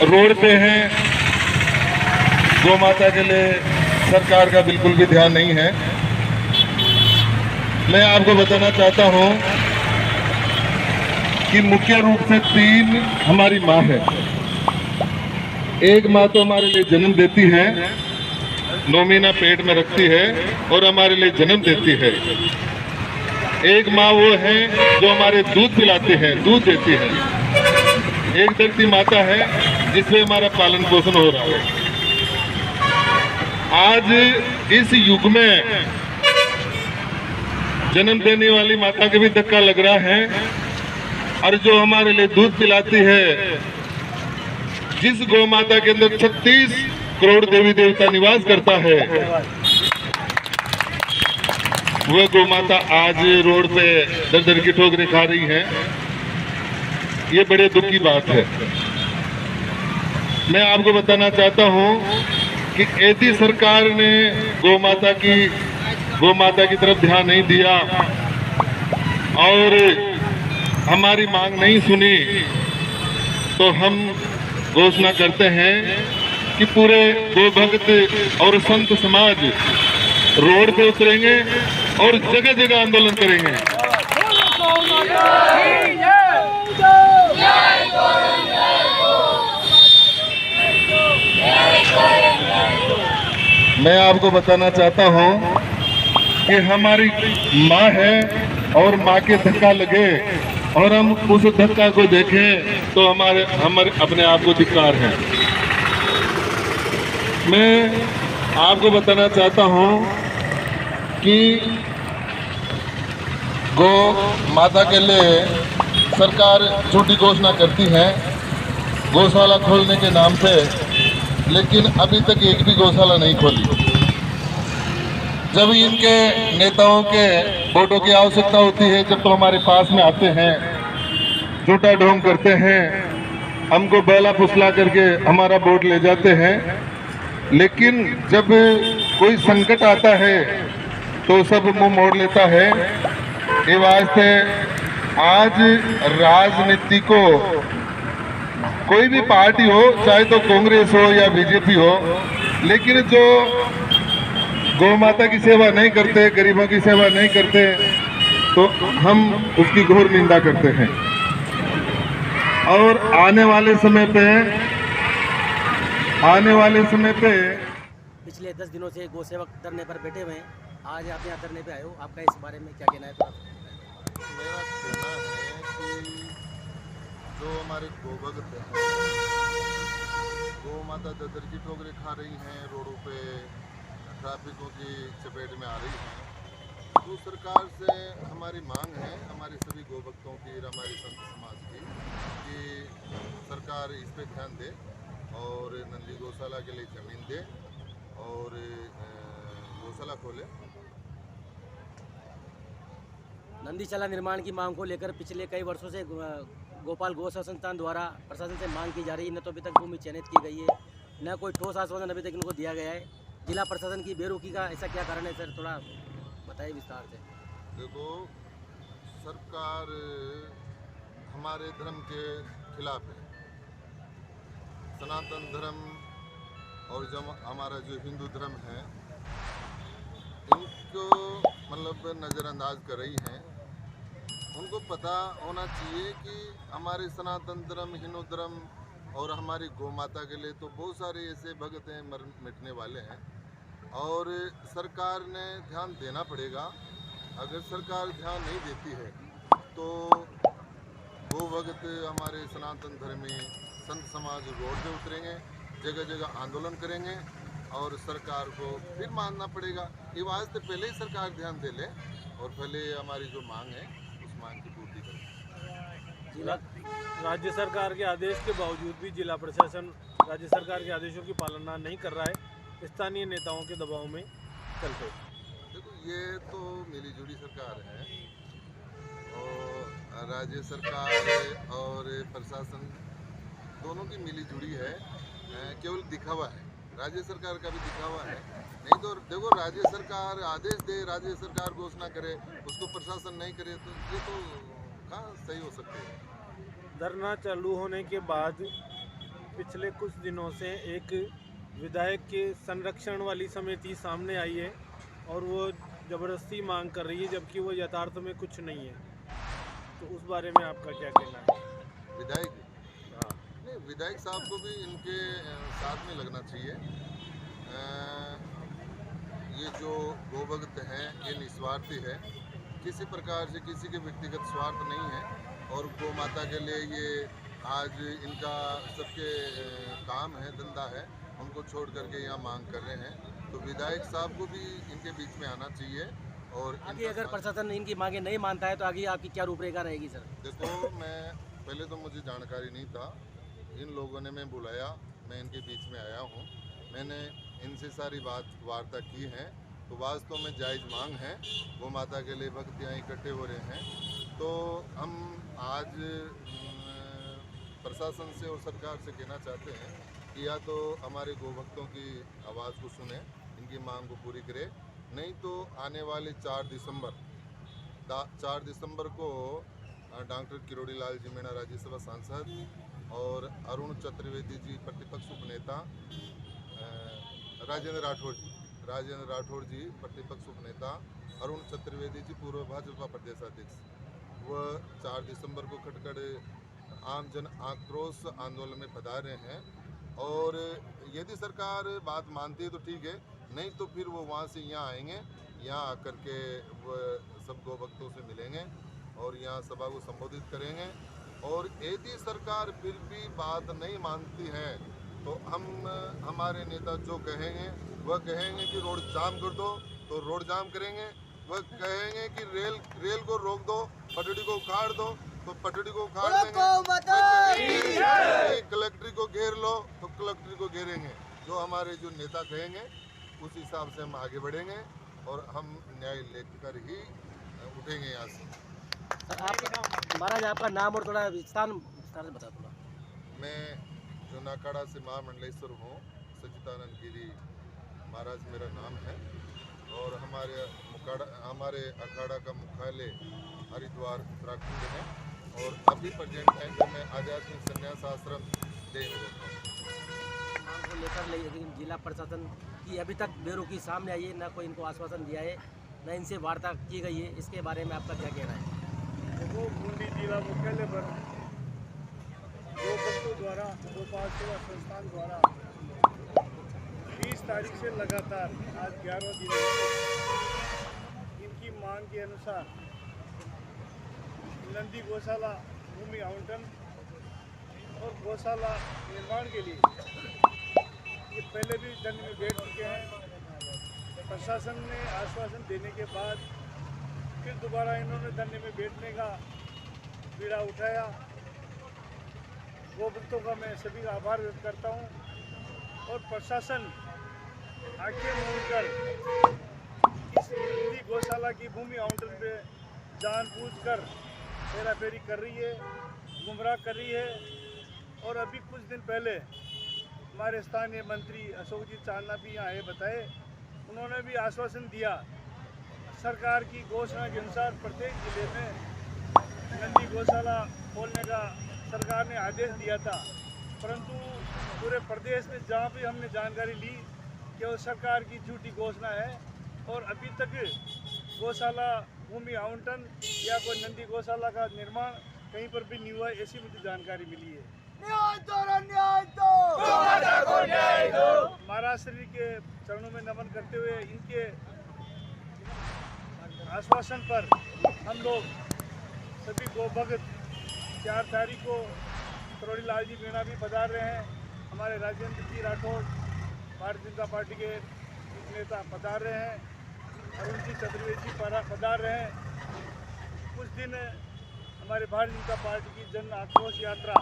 Road पे हैं, गौ माता के लिए सरकार का बिल्कुल भी ध्यान नहीं है। मैं आपको बताना चाहता हूं कि मुख्य रूप से 3 हमारी माँ है। एक माँ तो हमारे लिए जन्म देती है, 9 महीना पेट में रखती है और हमारे लिए जन्म देती है। एक माँ वो है जो हमारे दूध पिलाती है, दूध देती है। एक धरती माता है जिससे हमारा पालन पोषण हो रहा है। आज इस युग में जन्म देने वाली माता के भी धक्का लग रहा है, और जो हमारे लिए दूध पिलाती है, जिस गौ माता के अंदर 36 करोड़ देवी देवता निवास करता है, वह गौ माता आज रोड पे दर दर की ठोकरें खा रही है। ये बड़े दुख की बात है। मैं आपको बताना चाहता हूं कि यदि सरकार ने गौ माता की तरफ ध्यान नहीं दिया और हमारी मांग नहीं सुनी, तो हम घोषणा करते हैं कि पूरे गौ भक्त और संत समाज रोड पे उतरेंगे और जगह जगह आंदोलन करेंगे। मैं आपको बताना चाहता हूं कि हमारी माँ है और माँ के धक्का लगे और हम उस धक्का को देखें तो हमारे अपने आप को धिक्कार है। मैं आपको बताना चाहता हूं कि गौ माता के लिए सरकार छोटी घोषणा करती है गौशाला खोलने के नाम पे, लेकिन अभी तक एक भी गौशाला नहीं खोली। जब इनके नेताओं के वोटों की आवश्यकता होती है, जब तो हमारे पास में आते हैं, झूठा ढोंग करते हैं, हमको बैला फुसला करके हमारा वोट ले जाते हैं। लेकिन जब कोई संकट आता है तो सब मुंह मोड़ लेता है। ये वास्ते आज राजनीति को कोई भी पार्टी हो, चाहे तो कांग्रेस हो या बीजेपी हो, लेकिन जो गौ माता की सेवा नहीं करते, गरीबों की सेवा नहीं करते, तो हम उसकी घोर निंदा करते हैं। और आने वाले समय पे पिछले 10 दिनों से गौ सेवक धरने पर बैठे हुए हैं। आज आप यहाँ धरने पे आए हो, आपका इस बारे में क्या कहना है? मेरा कहना है कि जो हमारे गौ भक्त हैं, गौ माता ददर की ठोकरें खा रही हैं, रोडों पे ट्रैफिकों की चपेट में आ रही हैं, तो सरकार से हमारी मांग है, हमारे सभी गौ भक्तों की और हमारी संत समाज की, कि सरकार इस पे ध्यान दे और नंदी गौशाला के लिए ज़मीन दे और गौशाला खोले। नंदीशाला निर्माण की मांग को लेकर पिछले कई वर्षों से गोपाल गौ संस्थान द्वारा प्रशासन से मांग की जा रही है। न तो अभी तक भूमि चयनित की गई है, न कोई ठोस आश्वासन अभी तक इनको दिया गया है। जिला प्रशासन की बेरुखी का ऐसा क्या कारण है सर, थोड़ा बताइए विस्तार से। देखो, सरकार हमारे धर्म के खिलाफ है। सनातन धर्म और जो हमारा जो हिंदू धर्म है, इनको मतलब नज़रअंदाज कर रही हैं। उनको पता होना चाहिए कि हमारे सनातन धर्म, हिंदू धर्म और हमारी गौ माता के लिए तो बहुत सारे ऐसे भगत हैं मिटने वाले हैं, और सरकार ने ध्यान देना पड़ेगा। अगर सरकार ध्यान नहीं देती है तो गौ भगत, हमारे सनातन धर्मी संत समाज रोड पे उतरेंगे, जगह जगह आंदोलन करेंगे और सरकार को फिर मानना पड़ेगा। ये वास्ते पहले ही सरकार ध्यान दे ले और पहले हमारी जो मांग है उस मांग की पूर्ति करें। राज्य सरकार के आदेश के बावजूद भी जिला प्रशासन राज्य सरकार के आदेशों की पालना नहीं कर रहा है, स्थानीय नेताओं के दबाव में चलते। देखो, ये तो मिलीजुली सरकार है और राज्य सरकार और प्रशासन दोनों की मिलीजुली है, केवल दिखावा है। राज्य सरकार का भी दिखावा है। नहीं तो देखो, राज्य सरकार आदेश दे, राज्य सरकार घोषणा करे, उसको प्रशासन नहीं करे तो ये तो कहाँ सही हो सकती है। धरना चालू होने के बाद पिछले कुछ दिनों से एक विधायक के संरक्षण वाली समिति सामने आई है और वो ज़बरदस्ती मांग कर रही है, जबकि वो यथार्थ में कुछ नहीं है। तो उस बारे में आपका क्या कहना है? विधायक हाँ, नहीं, विधायक साहब को भी इनके साथ में लगना चाहिए। ये जो गोभक्त हैं ये निस्वार्थी है, किसी प्रकार से किसी के व्यक्तिगत स्वार्थ नहीं है और गौ माता के लिए ये आज इनका सबके काम है, धंधा है, उनको छोड़ करके यहाँ मांग कर रहे हैं। तो विधायक साहब को भी इनके बीच में आना चाहिए। और आगे अगर प्रशासन इनकी मांगे नहीं मानता है तो आगे आपकी क्या रूपरेखा रहेगी सर? देखो, मैं पहले तो मुझे जानकारी नहीं था, इन लोगों ने मैं बुलाया, मैं इनके बीच में आया हूँ, मैंने इनसे सारी वार्ता की है। तो वास्तव में जायज़ मांग है, वो माता के लिए भक्त यहाँ इकट्ठे हो रहे हैं। तो हम आज प्रशासन से और सरकार से कहना चाहते हैं कि या तो हमारे गोभक्तों की आवाज़ को सुने, इनकी मांग को पूरी करे, नहीं तो आने वाले 4 दिसंबर को डॉक्टर किरोड़ी लाल जी मीणा राज्यसभा सांसद और अरुण चतुर्वेदी जी प्रतिपक्ष उपनेता, राजेंद्र राठौड़ जी प्रतिपक्ष उपनेता, अरुण चतुर्वेदी जी पूर्व भाजपा प्रदेशाध्यक्ष, वह 4 दिसंबर को खटखड़ आम जन आक्रोश आंदोलन में पधार रहे हैं। और यदि सरकार बात मानती है तो ठीक है, नहीं तो फिर वो वहाँ से यहाँ आएंगे, यहाँ आकर के वो सब गोभक्तों से मिलेंगे और यहाँ सभा को संबोधित करेंगे। और यदि सरकार फिर भी बात नहीं मानती है तो हम हमारे नेता जो कहेंगे वह कहेंगे कि रोड जाम कर दो तो रोड जाम करेंगे, वह कहेंगे कि रेल को रोक दो, पटड़ी को उखाड़ दो तो पटड़ी को उखाड़ देंगे, कलेक्ट्री को घेर लो तो कलेक्ट्री को घेरेंगे। जो हमारे जो नेता कहेंगे उस हिसाब से हम आगे बढ़ेंगे और हम न्याय लेकर ही उठेंगे यहाँ से। सर आप महाराज आपका नाम और थोड़ा विस्तार से बता थोड़ा। मैं जो नाकाड़ा से महामंडलेश्वर हूँ, सच्चिदानंद गिरी महाराज मेरा नाम है और हमारे अखाड़ा का मुख्यालय हरिद्वार उत्तराखंड है और अभी प्रेजेंट टाइम पे मैं आध्यात्मिक संन्यास आश्रम देख रहा हूँ। मांग को लेकर लेकिन जिला प्रशासन की अभी तक बेरुखी सामने आई है, ना कोई इनको आश्वासन दिया है, ना इनसे वार्ता की गई है। इसके बारे में आपका क्या कहना है? देखो, बूंदी जिला मुख्यालय पर गोभक्तों द्वारा, गोपाल सेवा संस्थान द्वारा 20 तारीख से लगातार आज 11वां दिन है, इनकी मांग के अनुसार नंदी गौशाला भूमि आवंटन और गौशाला निर्माण के लिए ये पहले भी धरने में बैठ चुके हैं। प्रशासन ने आश्वासन देने के बाद फिर दोबारा इन्होंने धरने में बैठने का बीड़ा उठाया। गोभक्तों का मैं सभी का आभार व्यक्त करता हूँ और प्रशासन आंखें मूंदकर इस नंदी गौशाला की भूमि आवंटन पे जानबूझकर हेराफेरी कर रही है, गुमराह कर रही है। और अभी कुछ दिन पहले हमारे स्थानीय मंत्री अशोक जी चांदना भी यहाँ आए, बताए, उन्होंने भी आश्वासन दिया सरकार की घोषणा के अनुसार प्रत्येक जिले में नंदी गौशाला खोलने का सरकार ने आदेश दिया था। परंतु पूरे प्रदेश में जहाँ भी हमने जानकारी ली कि वो सरकार की झूठी घोषणा है और अभी तक गौशाला भूमि आवंटन या कोई नंदी गौशाला का निर्माण कहीं पर भी नहीं हुआ, ऐसी मुझे जानकारी मिली है। महाराज श्री के चरणों में नमन करते हुए इनके आश्वासन पर हम लोग सभी गोभक्त 4 तारीख को किरोड़ी लाल जी मीणा भी पधार रहे हैं, हमारे राजेंद्र जी राठौड़ भारतीय जनता पार्टी के नेता पधार रहे हैं, अरुण जी चतुर्वेदी पधार रहे हैं। कुछ दिन हमारे भारतीय जनता पार्टी की जन आक्रोश यात्रा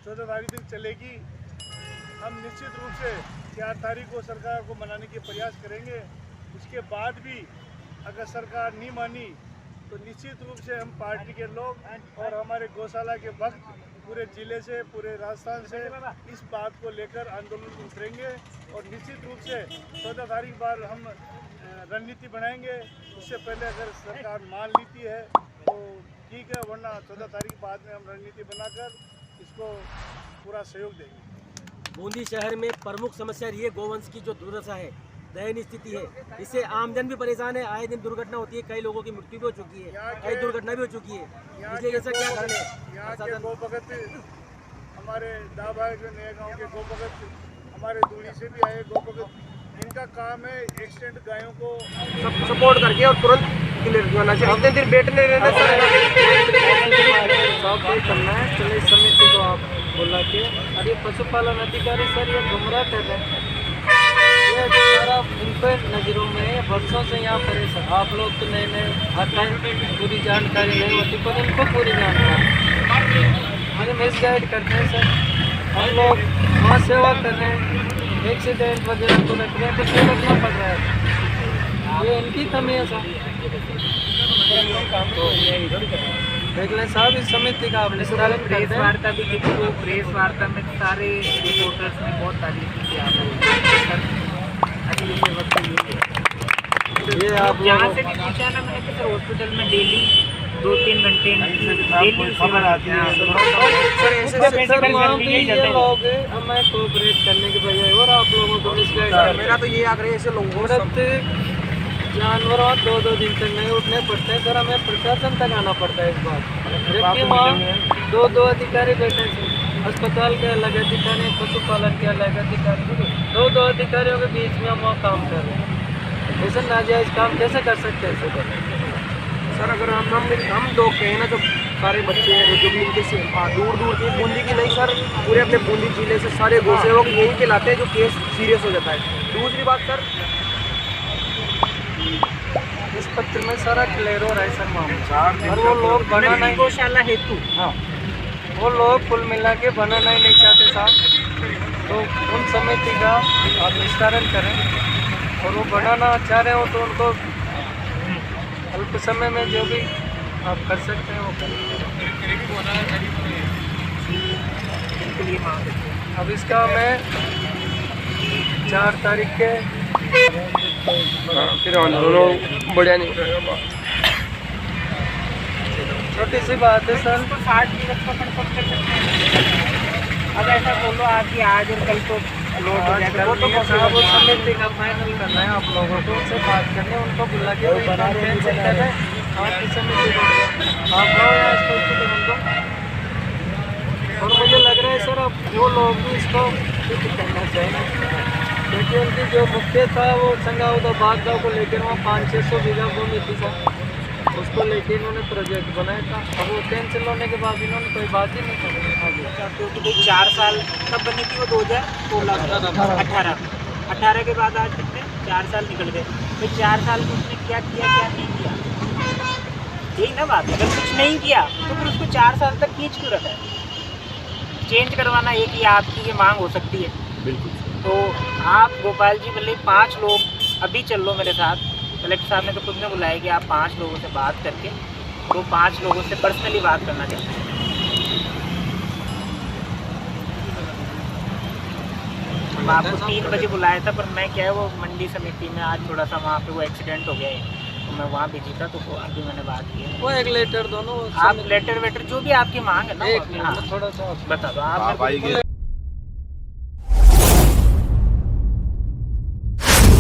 14 तारीख तक चलेगी। हम निश्चित रूप से 4 तारीख को सरकार को मनाने के प्रयास करेंगे। उसके बाद भी अगर सरकार नहीं मानी तो निश्चित रूप से हम पार्टी के लोग और हमारे गौशाला के भक्त पूरे जिले से, पूरे राजस्थान से इस बात को लेकर आंदोलन उतरेंगे और निश्चित रूप से 14 तारीख बार हम रणनीति बनाएंगे। उससे पहले अगर सरकार मान लेती है तो ठीक है, वरना 14 तारीख बाद में हम रणनीति बनाकर इसको पूरा सहयोग देंगे। बूंदी शहर में प्रमुख समस्या ये गोवंश की जो दुर्दशा है, दयनीय स्थिति है, इससे आमजन भी परेशान है। आए दिन दुर्घटना होती है, कई लोगों की मृत्यु भी हो चुकी है, कई दुर्घटना भी हो चुकी है। इसलिए ऐसा क्या कारण है? यहाँ के गोभगत हमारे दाभाई के नए गाँव के गोभगत, हमारे दूरी से भी आए गोभगत, इनका काम है एक्सीडेंट गायों को सपोर्ट करके और तुरंत क्लियर करना चाहिए। अपने दिन बैठने रहना करना है। चलो इस समिति को आप बोला के, अरे पशुपालन अधिकारी सर ये गुमराह कर रहे हैं, ये सारा इन पर नज़रों में वर्षों से यहाँ पर है सर। आप लोग तो नए नए आते हैं, पूरी जानकारी नहीं होती, पर इनको पूरी जानकारी हमें मिस गाइड करते हैं सर। हम लोग वहाँ सेवा कर रहे हैं, एक्सीडेंट वगैरह को रख रहे हैं, कुछ रखना पड़ रहा है, ये इनकी कमी है सर। तो देख लें साहब, इस समिति का आप निस्तारण करते हैं। प्रेस वार्ता भी की थी, वो प्रेस वार्ता में सारे रिपोर्टर्स ने बहुत तारीफ की ये आप यहाँ से भी पूछा ना मैंने कि सर हॉस्पिटल में डेली 2-3 घंटे डेली सेवा आती है। सर वहाँ भी ये लोग हमें कोऑपरेट करने के बजाय और आप लोगों को मिसगाइड, मेरा तो ये आग्रह है ऐसे लोगों को जानवरों 2-2 दिन तक नहीं उठने पड़ते हैं सर, हमें प्रशासन तक आना पड़ता है इस बात। जबकि वहाँ 2-2 अधिकारी बैठे थे, अस्पताल के अलग अधिकारी, पशुपालन के अलग अधिकारी, 2-2 अधिकारियों के बीच में हम वहाँ काम कर रहे हैं। ऐसे नाजायज़ काम कैसे कर सकते हैं सर? अगर हम लोग कहें ना, जो सारे बच्चे हैं जो भी इनके से दूर दूर के, बूंदी की नहीं सर, पूरे अपने बूंदी जिले से सारे गौ सेवक यही के लाते हैं जो केस सीरियस हो जाता है। दूसरी बात सर, इस पत्र में सारा क्लियर हो रहा है सर मामला, और वो लोग बनाना ही गौशाला हेतु, हाँ वो लोग कुल मिला के बनाना ही नहीं चाहते साहब। तो उन समिति का आप निस्तारण करें, और वो बनाना चाह रहे हो तो उनको अल्प समय में जो भी आप कर सकते हैं वो करें। अब इसका मैं 4 तारीख के फिर बढ़िया नहीं, छोटी सी बात है सर। 60 मिनट पकड़ कर सकते हैं। अब ऐसा बोलो आप कि आज और कल को लोड हो जाएगा, वो तो साहब वो समिति का फाइनल करना है आप लोगों को, उनसे बात करनी है, उनको बुला के आपकी समिति आप उनको। और मुझे लग रहा है सर अब वो लोग भी इसको करना चाहिए, क्योंकि उनकी जो मुख्य था वो संगाउदा बाग गाँव को लेकर वहाँ 500-600 बीघा भूमि थी सर, उसको लेके इन्होंने प्रोजेक्ट बनाया था। अब वो कैंसिल होने के बाद इन्होंने कोई बात ही नहीं करी आगे। क्योंकि भाई 4 साल कब बनी थी वो 2018 के बाद आज कितने 4 साल निकल गए। तो 4 साल में उसने क्या किया क्या नहीं किया, यही ना बात है। अगर कुछ नहीं किया तो फिर उसको 4 साल तक खींच क्यों रखा है? चेंज करवाना एक ही आपकी ये मांग हो सकती है। बिल्कुल। तो आप गोपाल जी भले 5 लोग अभी चल लो मेरे साथ, कलेक्टर साहब ने तो खुद ने बुलाया कि आप 5 लोगों से बात करके, वो 5 लोगों से पर्सनली बात करना चाहते हैं। हम आपको 3 बजे बुलाया था, पर मैं क्या है वो मंडी समिति में आज थोड़ा सा वहाँ पे वो एक्सीडेंट हो गया है, तो मैं वहाँ बिजी था, तो अभी मैंने बात की है। वो एक लेटर दोनों आप लेटर वेटर जो भी आपकी मांग है ना, एक मिनट थोड़ा सा बता दो आप।